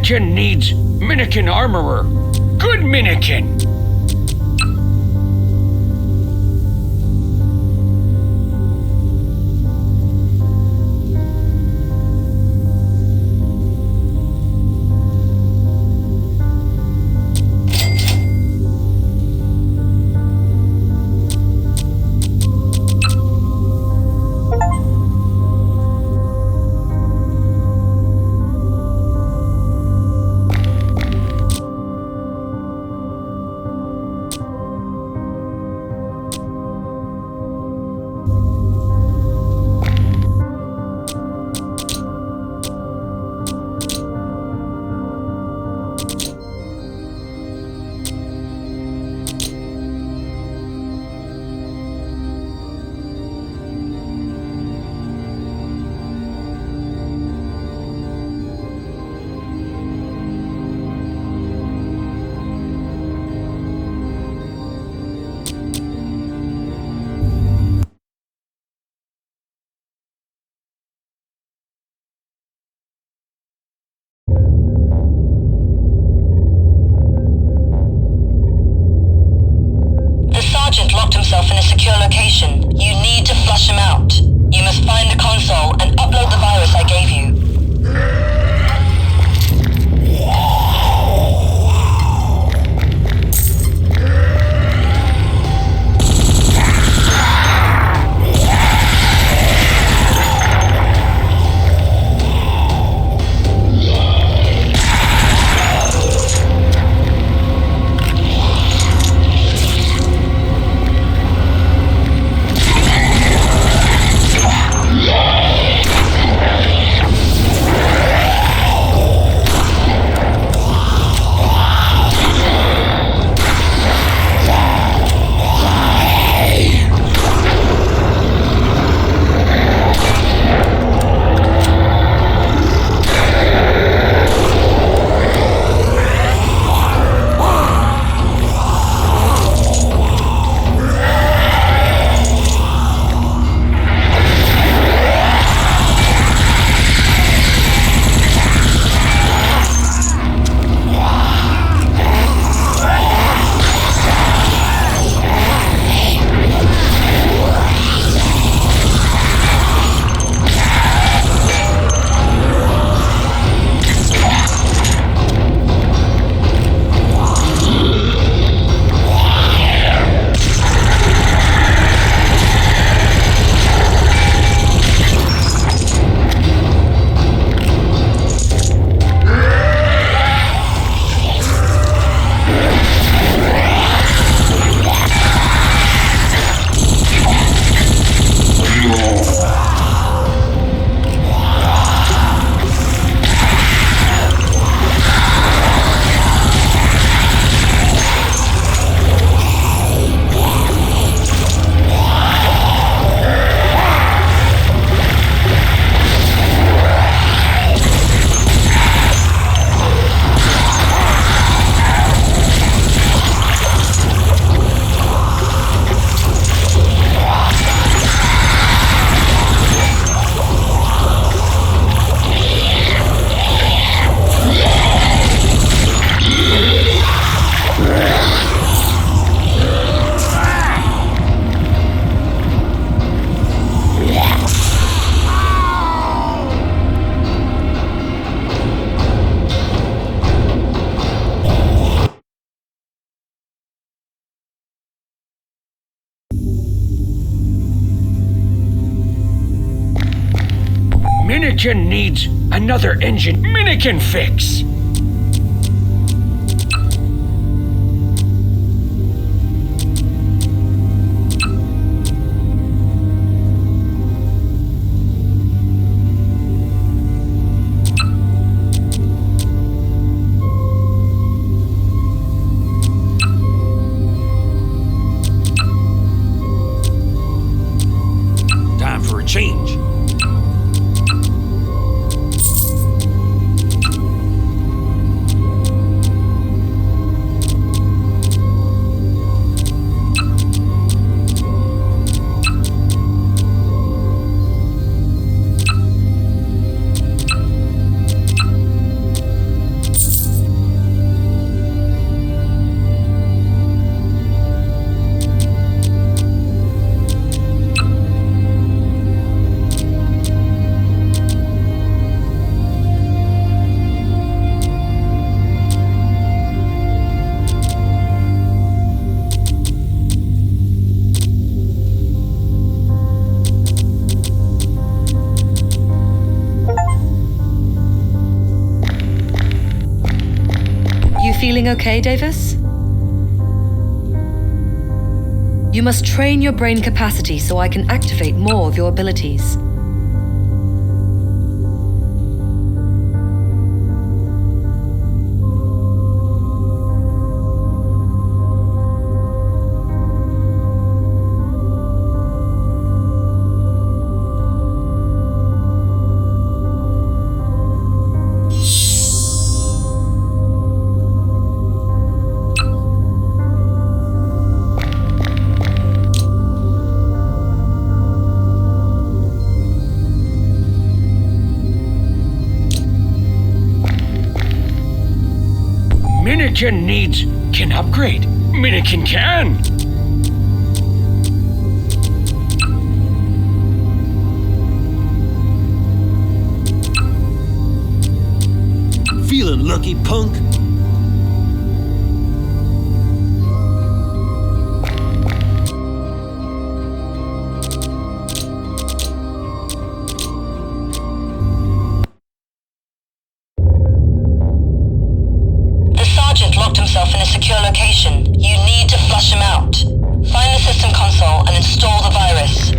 Minikin needs Minikin Armorer. Good Minikin! Locked himself in a secure location. You need to flush him out. You must find the console and upload the virus I gave you. Minikin needs another engine Minikin fix! Time for a change. Everything okay, Davis? You must train your brain capacity so I can activate more of your abilities. Minikin can upgrade. Minikin can! Feeling lucky, punk? Locked himself in a secure location. You need to flush him out. Find the system console and install the virus.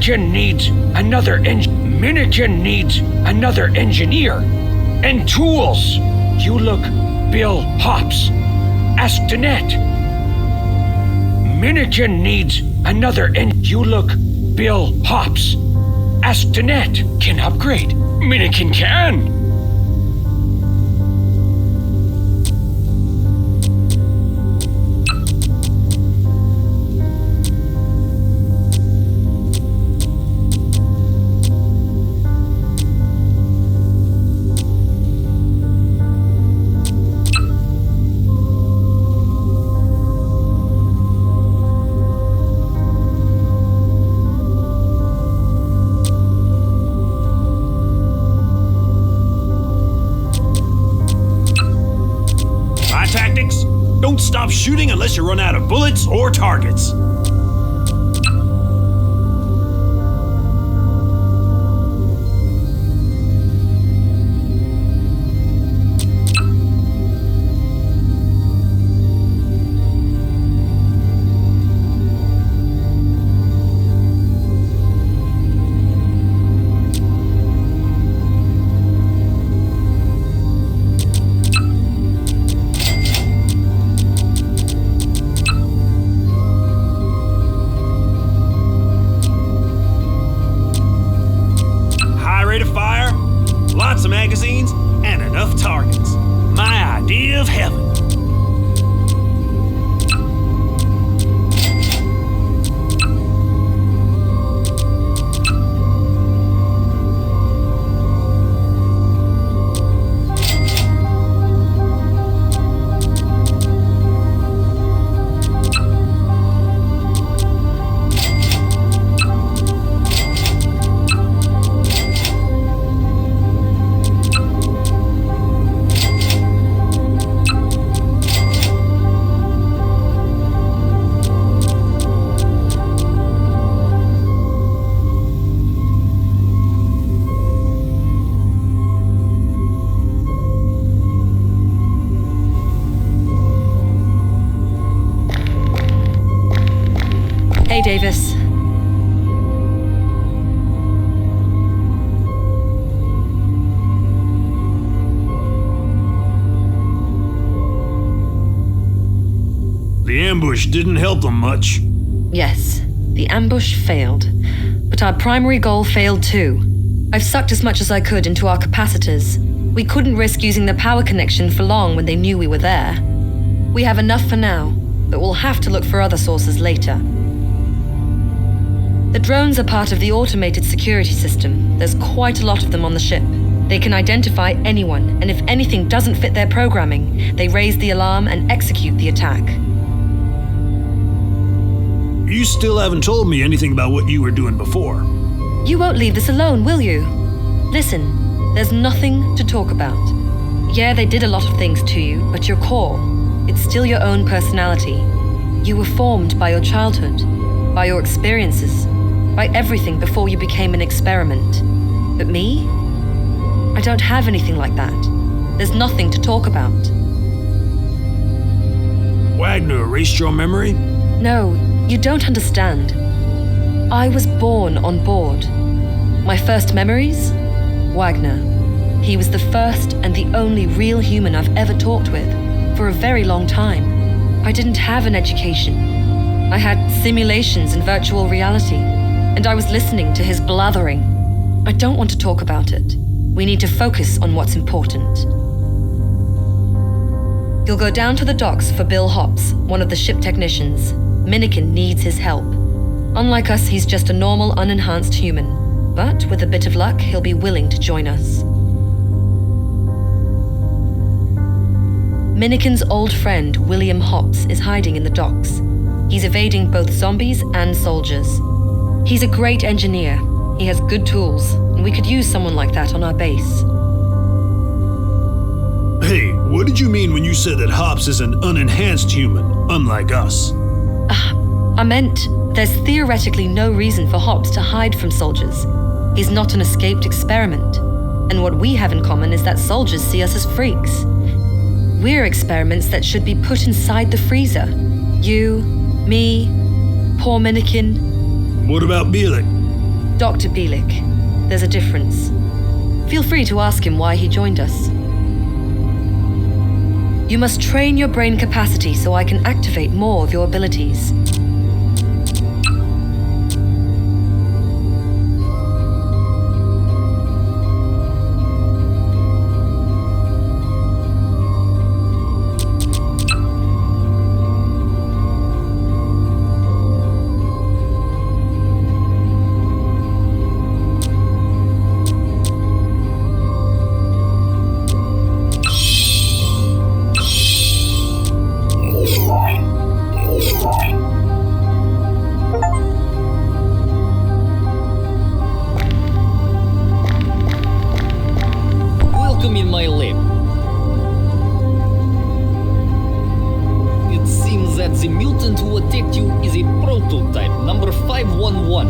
Minikin needs Minikin needs another engineer. And tools. You look Bill Hops. Ask Danette. Minikin needs another You look Bill Hops. Ask Danette. Can upgrade. Minikin can. Don't stop shooting unless you run out of bullets or targets. Lots of magazines, and enough targets. My idea of heaven. Hey, Davis. The ambush didn't help them much. Yes, the ambush failed. But our primary goal failed too. I've sucked as much as I could into our capacitors. We couldn't risk using the power connection for long when they knew we were there. We have enough for now, but we'll have to look for other sources later. The drones are part of the automated security system. There's quite a lot of them on the ship. They can identify anyone, and if anything doesn't fit their programming, they raise the alarm and execute the attack. You still haven't told me anything about what you were doing before. You won't leave this alone, will you? Listen, there's nothing to talk about. Yeah, they did a lot of things to you, but your core, it's still your own personality. You were formed by your childhood, by your experiences, by everything before you became an experiment. But me? I don't have anything like that. There's nothing to talk about. Wagner erased your memory? No, you don't understand. I was born on board. My first memories? Wagner. He was the first and the only real human I've ever talked with for a very long time. I didn't have an education. I had simulations and virtual reality, and I was listening to his blathering. I don't want to talk about it. We need to focus on what's important. You'll go down to the docks for Bill Hops, one of the ship technicians. Minikin needs his help. Unlike us, he's just a normal, unenhanced human. But with a bit of luck, he'll be willing to join us. Minikin's old friend, William Hops, is hiding in the docks. He's evading both zombies and soldiers. He's a great engineer. He has good tools, and we could use someone like that on our base. Hey, what did you mean when you said that Hops is an unenhanced human, unlike us? I meant there's theoretically no reason for Hops to hide from soldiers. He's not an escaped experiment. And what we have in common is that soldiers see us as freaks. We're experiments that should be put inside the freezer. You, me, poor Minikin. What about Bielik? Dr. Bielik. There's a difference. Feel free to ask him why he joined us. You must train your brain capacity so I can activate more of your abilities. Welcome in my lab. It seems that the mutant who attacked you is a prototype, number 511,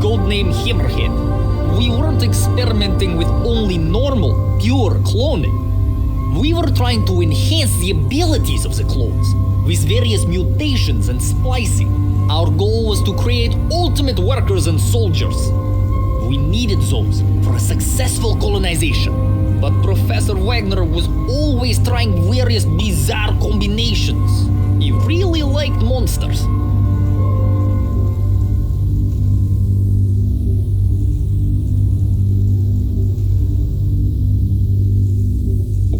codename Hammerhead. We weren't experimenting with only normal, pure cloning. We were trying to enhance the abilities of the clones with various mutations and splicing. Our goal was to create ultimate workers and soldiers. We needed those for a successful colonization. But Professor Wagner was always trying various bizarre combinations. He really liked monsters.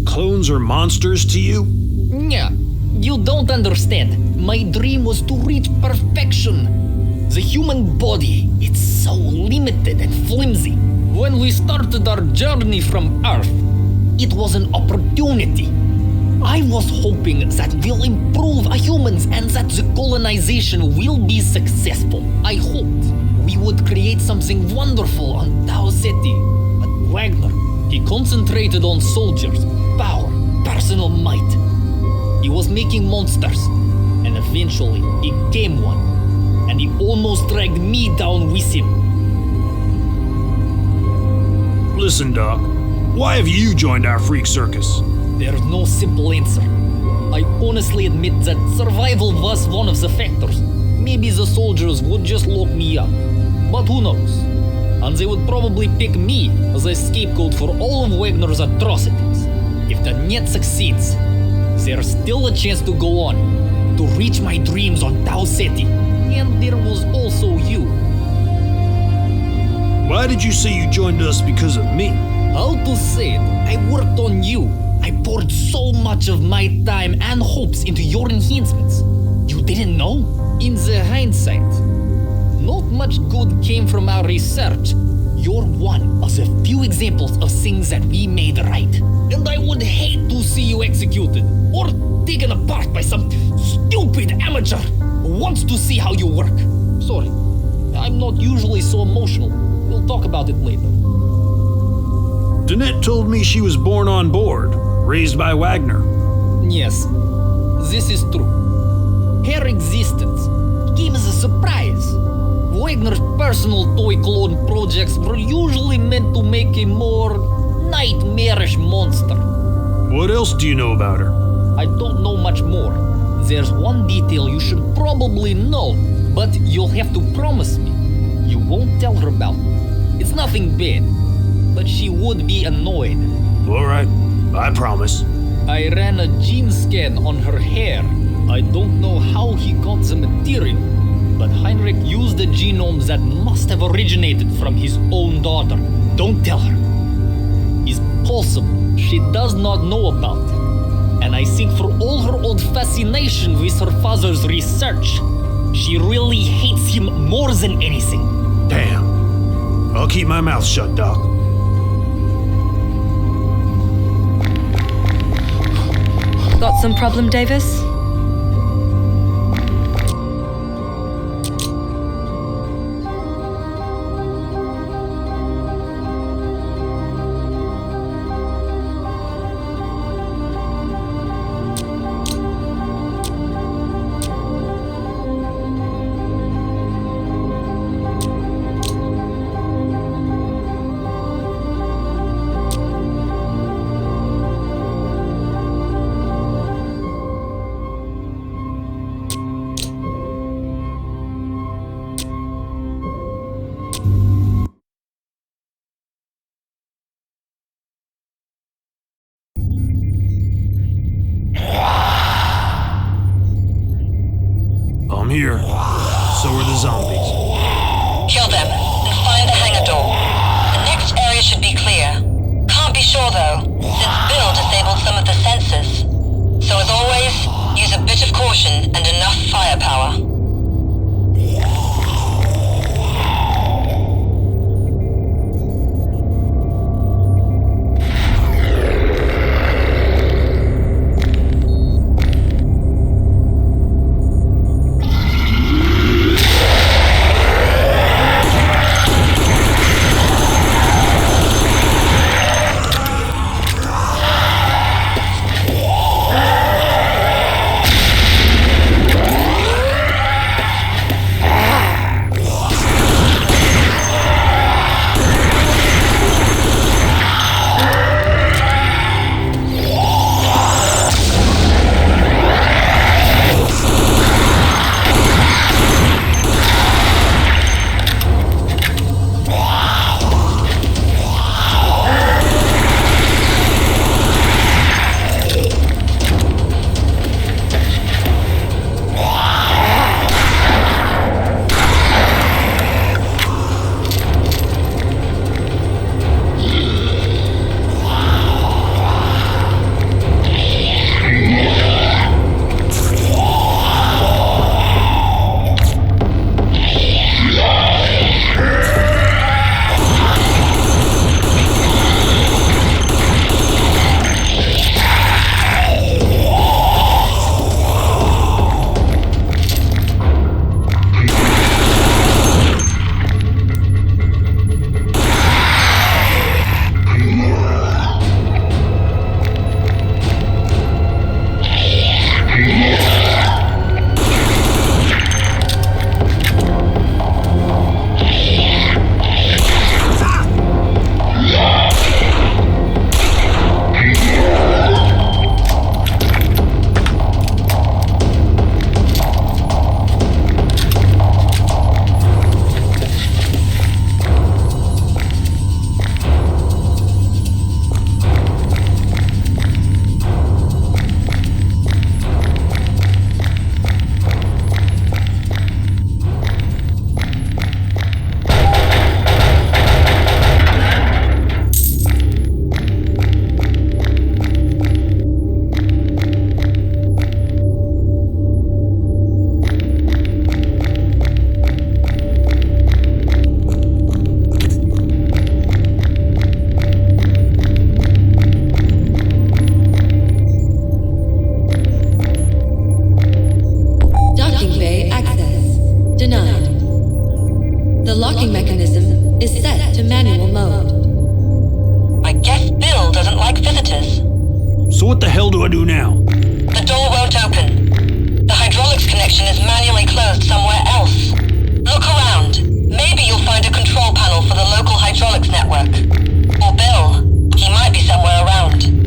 Clones are monsters to you? Yeah, you don't understand. My dream was to reach perfection. The human body, it's so limited and flimsy. When we started our journey from Earth, it was an opportunity. I was hoping that we'll improve our humans and that the colonization will be successful. I hoped we would create something wonderful on Tau Ceti. But Wagner, he concentrated on soldiers, power, personal might. He was making monsters, and eventually he became one. And he almost dragged me down with him. Listen, Doc. Why have you joined our freak circus? There's no simple answer. I honestly admit that survival was one of the factors. Maybe the soldiers would just lock me up. But who knows? And they would probably pick me as a scapegoat for all of Wagner's atrocities. If the net succeeds, there's still a chance to go on, to reach my dreams on Tau Ceti. And there was also you. Why did you say you joined us because of me? How to say it? I worked on you. I poured so much of my time and hopes into your enhancements. You didn't know? In the hindsight, not much good came from our research. You're one of the few examples of things that we made right. And I would hate to see you executed or taken apart by some stupid amateur who wants to see how you work. Sorry, I'm not usually so emotional. We'll talk about it later. Danette told me she was born on board, raised by Wagner. Yes, this is true. Her existence came as a surprise. Wagner's personal toy clone projects were usually meant to make a more nightmarish monster. What else do you know about her? I don't know much more. There's one detail you should probably know, but you'll have to promise me you won't tell her about. It's nothing bad, but she would be annoyed. All right, I promise. I ran a gene scan on her hair. I don't know how he got the material, but Heinrich used the genomes that must have originated from his own daughter. Don't tell her. It's possible she does not know about. And I think for all her old fascination with her father's research, she really hates him more than anything. Damn. I'll keep my mouth shut, Doc. Got some problem, Davis? caution and enough firepower. locking mechanism is set to manual mode. I guess Bill doesn't like visitors. So what the hell do I do now? The door won't open. The hydraulics connection is manually closed somewhere else. Look around. Maybe you'll find a control panel for the local hydraulics network. Or Bill. He might be somewhere around.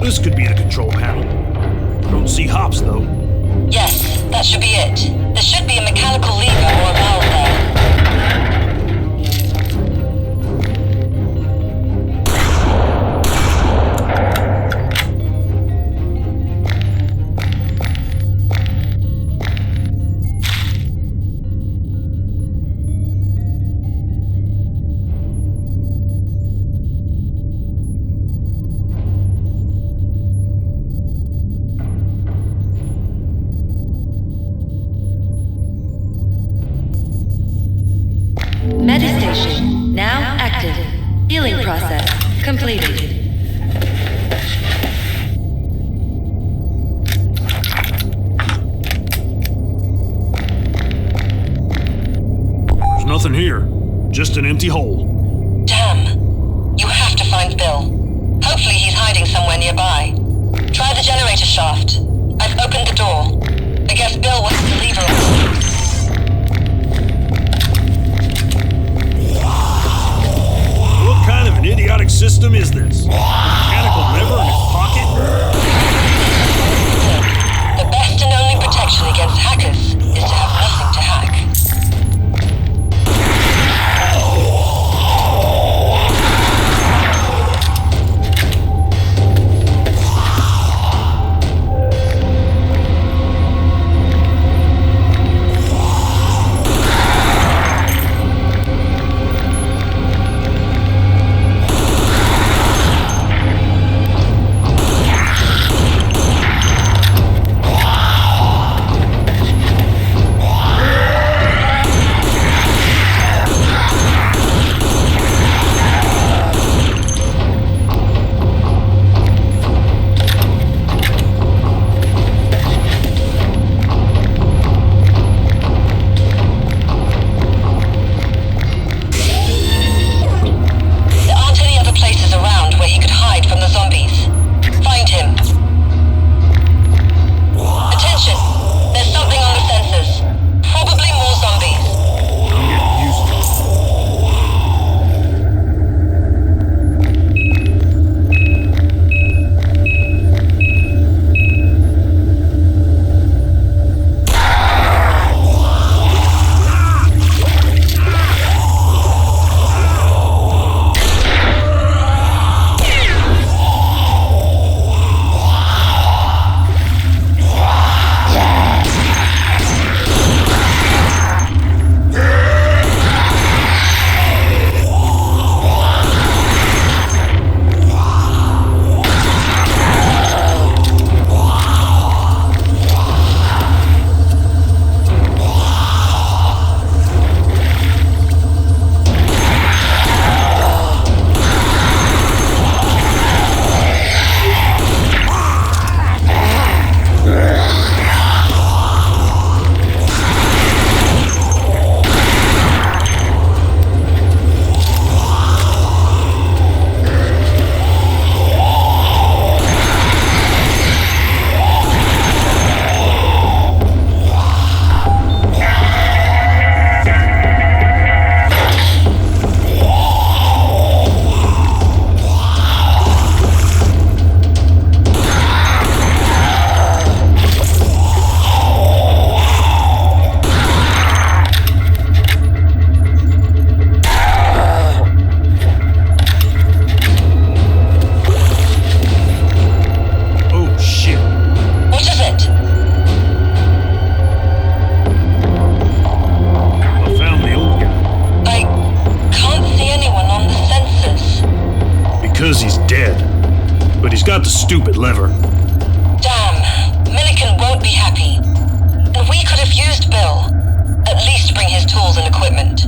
This could be the control panel. I don't see hops, though. Yes, that should be it. There should be a mechanical lever or a valve there. Medistation now active. Healing process completed. There's nothing here. Just an empty hole. Damn. Bill. Hopefully he's hiding somewhere nearby. Try the generator shaft. I've opened the door. I guess Bill wants the lever on. What kind of an idiotic system is this? A mechanical lever in his pocket? The best and only protection against hackers is to have nothing to hack. because he's dead. But he's got the stupid lever. Damn, Milliken won't be happy. And we could have used Bill. At least bring his tools and equipment.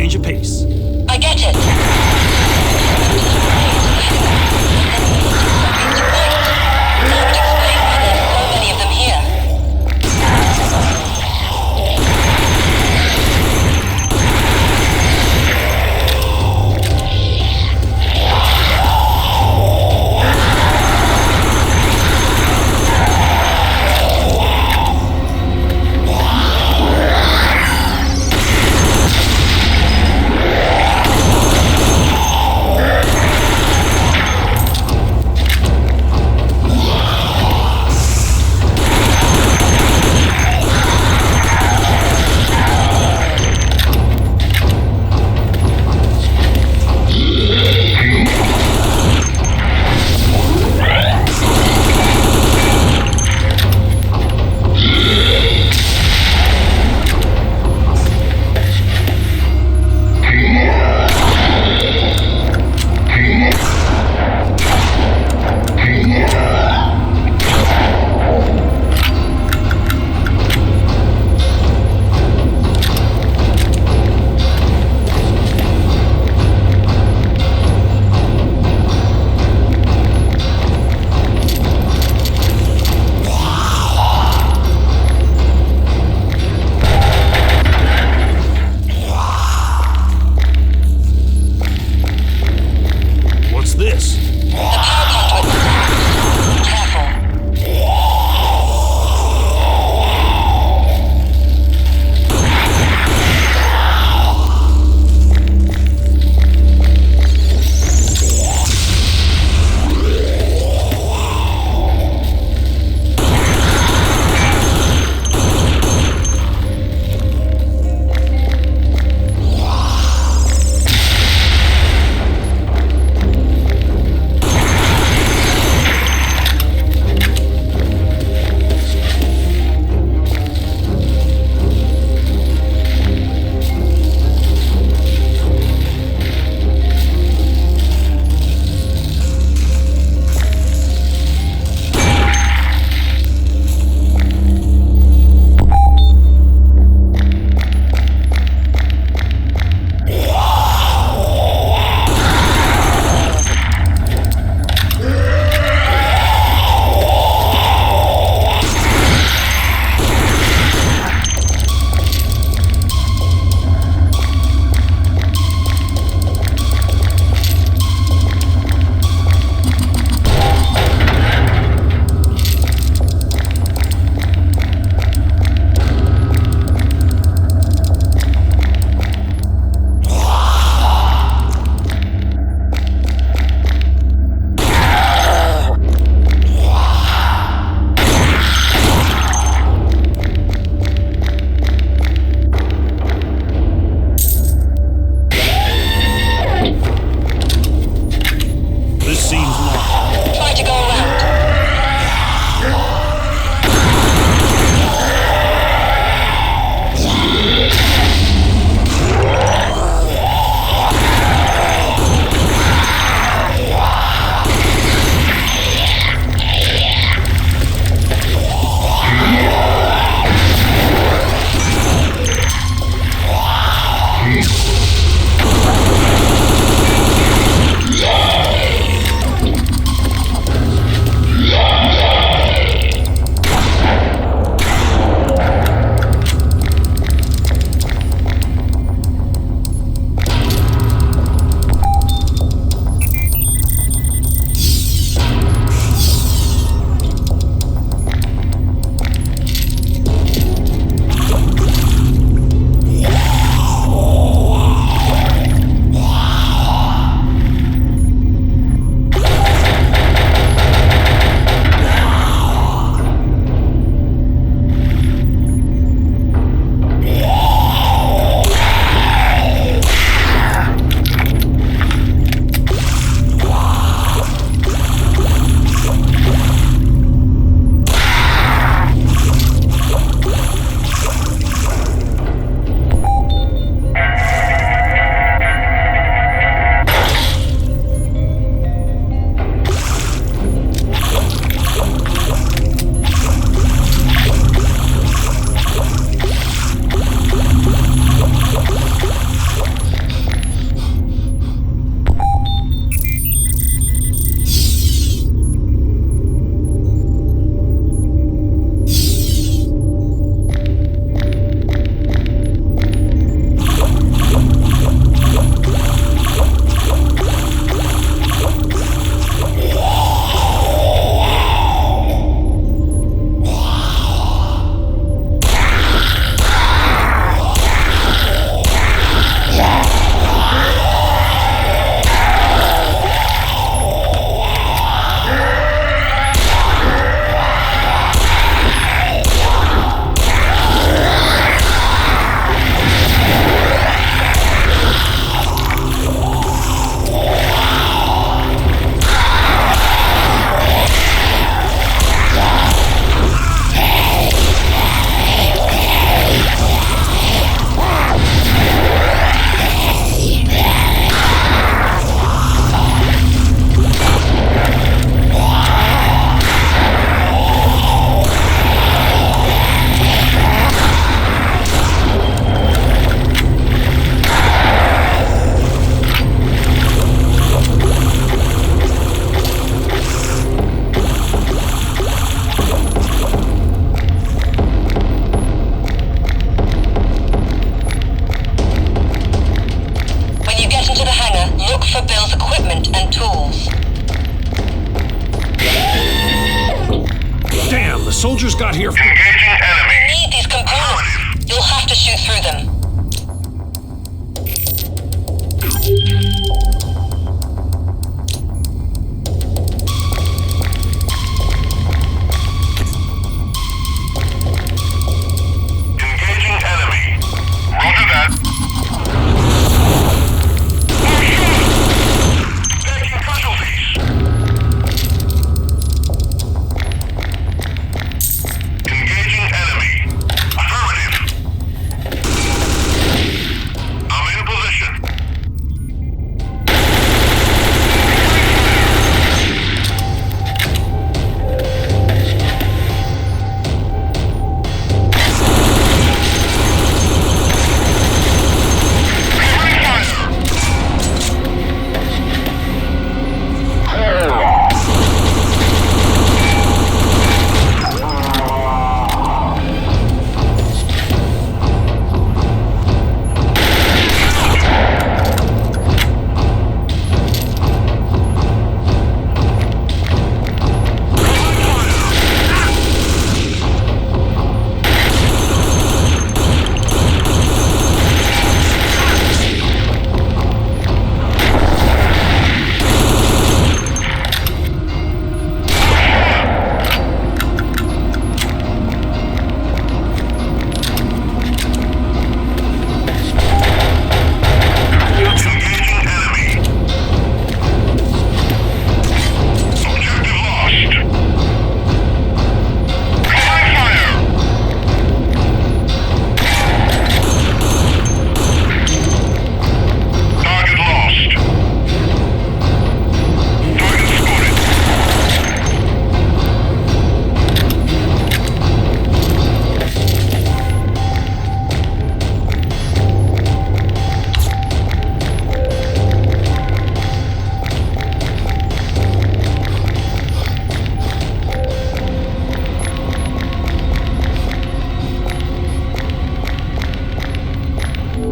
change of pace. I get it. That would explain why there's so many of them here. Look for Bill's equipment and tools. Damn, the soldiers got here. Engaging enemy. We need these components. You'll have to shoot through them. Engaging enemy. Roger that. Taking casualties. Engaging enemy. Affirmative. I'm in position.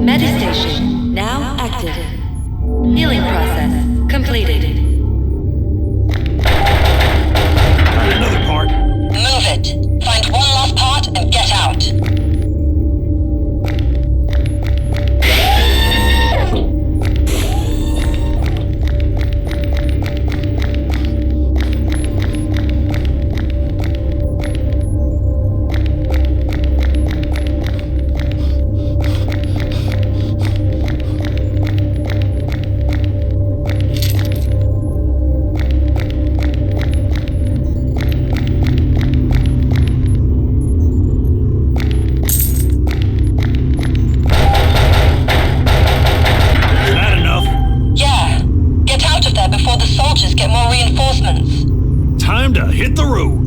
Medistation now active. Healing process completed. Got another part. Move it. Find one last part and get out. Is that enough? Yeah. Get out of there before the soldiers get more reinforcements. Time to hit the road.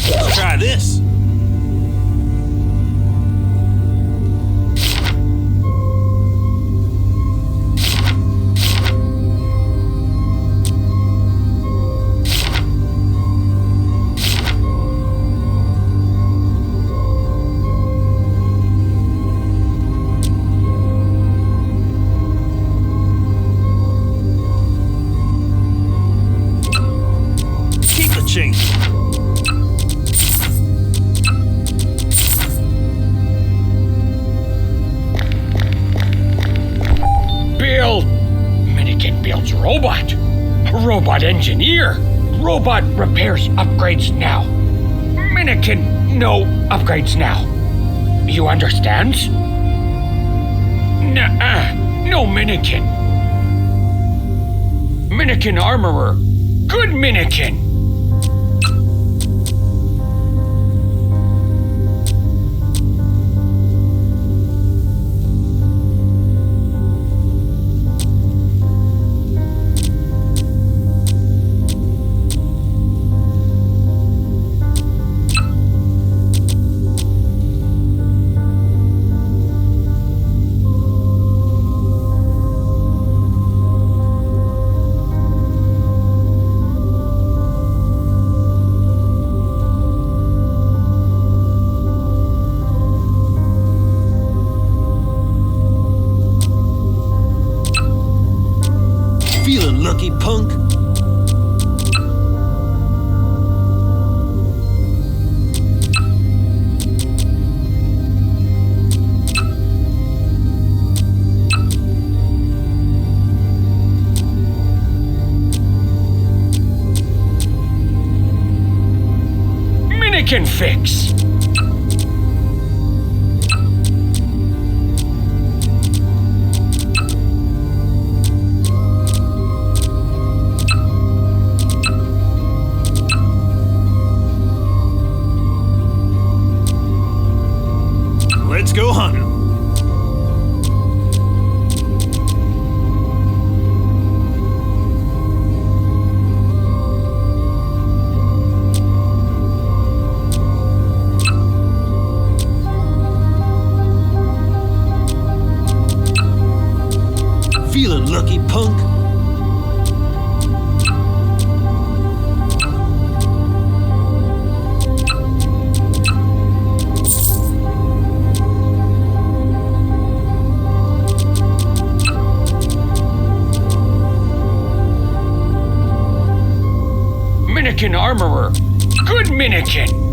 Let's try this. Keep the change. Bill! Minikin builds robot. Robot engineer. Robot repairs upgrades now. Minikin, no upgrades now. You understand? Nuh-uh. No Minikin. Minikin Armorer. Good Minikin. Feeling lucky, punk? Minikin Fix. Let's go hunting. Feeling lucky, punk? Minikin Armorer. Good Minikin.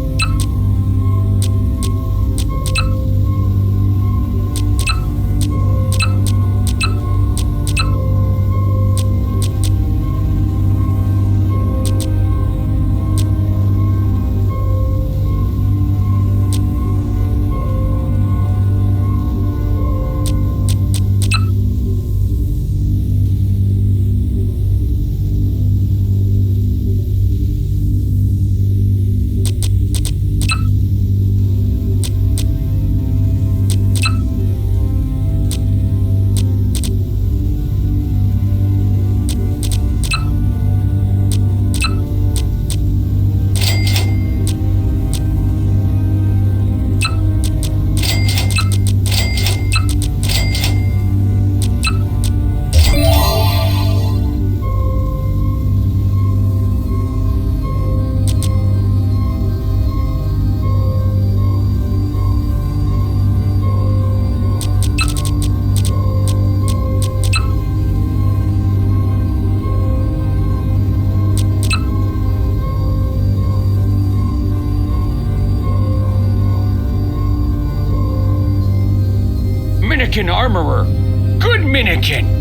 Minikin Armorer. Good Minikin.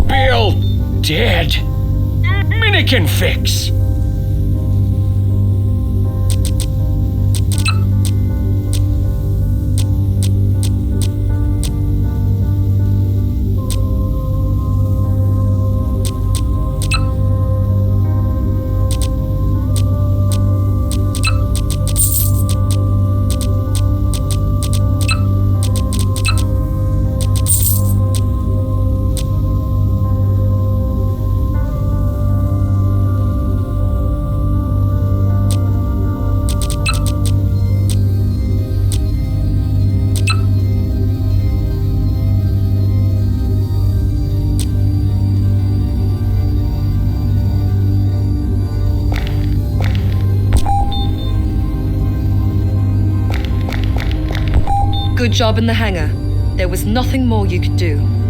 Bill dead. Minikin Fix. Good job in the hangar. There was nothing more you could do.